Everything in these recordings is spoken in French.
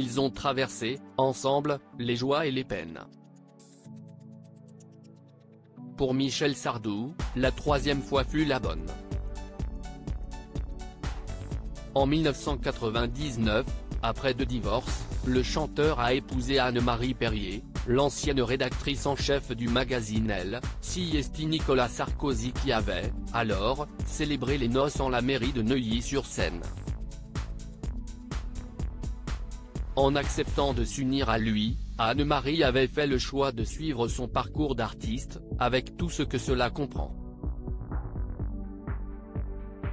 ils ont traversé, ensemble, les joies et les peines. Pour Michel Sardou, la troisième fois fut la bonne. En 1999, après 2 divorces, le chanteur a épousé Anne-Marie Perrier, l'ancienne rédactrice en chef du magazine Elle, Siesti Nicolas Sarkozy qui avait, alors, célébré les noces en la mairie de Neuilly-sur-Seine. En acceptant de s'unir à lui, Anne-Marie avait fait le choix de suivre son parcours d'artiste, avec tout ce que cela comprend.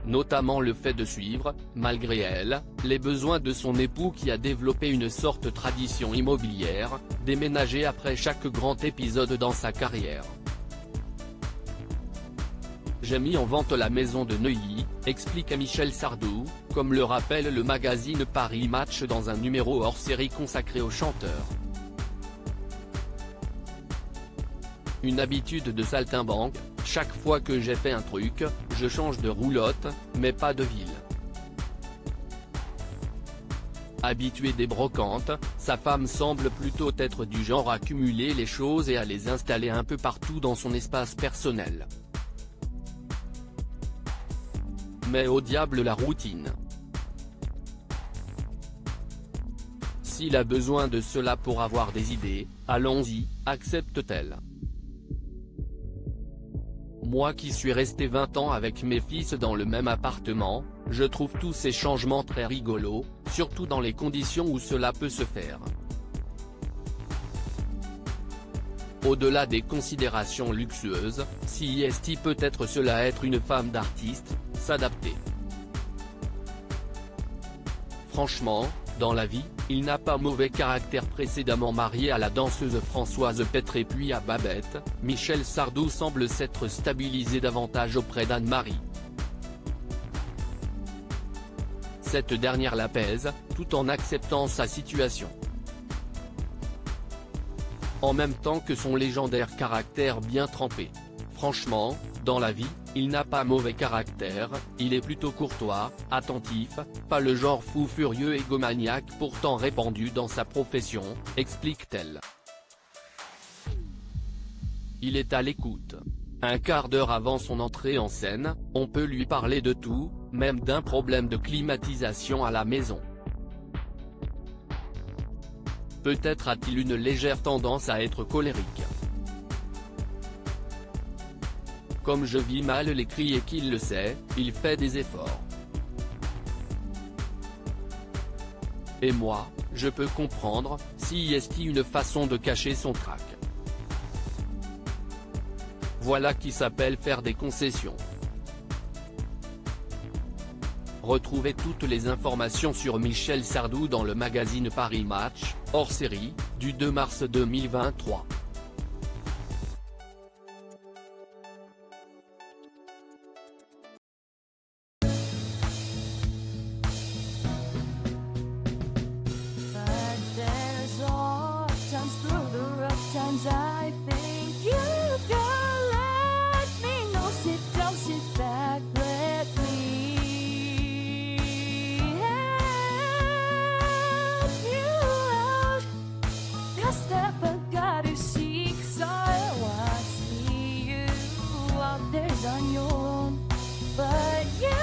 Notamment le fait de suivre, malgré elle, les besoins de son époux qui a développé une sorte de tradition immobilière, déménager après chaque grand épisode dans sa carrière. J'ai mis en vente la maison de Neuilly, explique Michel Sardou, comme le rappelle le magazine Paris Match dans un numéro hors-série consacré au chanteur. Une habitude de saltimbanque, chaque fois que j'ai fait un truc, je change de roulotte, mais pas de ville. Habitué des brocantes, sa femme semble plutôt être du genre à cumuler les choses et à les installer un peu partout dans son espace personnel. Mais au diable la routine. S'il a besoin de cela pour avoir des idées, allons-y, accepte-t-elle. Moi qui suis resté 20 ans avec mes fils dans le même appartement, je trouve tous ces changements très rigolos, surtout dans les conditions où cela peut se faire. Au-delà des considérations luxueuses, Siesti peut être cela être une femme d'artiste, s'adapter. Franchement, dans la vie, il n'a pas mauvais caractère. Précédemment marié à la danseuse Françoise Petré puis à Babette, Michel Sardou semble s'être stabilisé davantage auprès d'Anne-Marie. Cette dernière l'apaise, tout en acceptant sa situation. En même temps que son légendaire caractère bien trempé. Franchement, dans la vie, il n'a pas mauvais caractère, il est plutôt courtois, attentif, pas le genre fou furieux égomaniaque pourtant répandu dans sa profession, explique-t-elle. Il est à l'écoute. Un quart d'heure avant son entrée en scène, on peut lui parler de tout, même d'un problème de climatisation à la maison. Peut-être a-t-il une légère tendance à être colérique. Comme je vis mal les cris et qu'il le sait, il fait des efforts. Et moi, je peux comprendre, Siesti une façon de cacher son trac. Voilà qui s'appelle faire des concessions. Retrouvez toutes les informations sur Michel Sardou dans le magazine Paris Match, hors série, du 2 mars 2023. I think you can let me know. Sit down, sit back, let me help you out. The step I gotta seek, so I see you out there's on your own, but you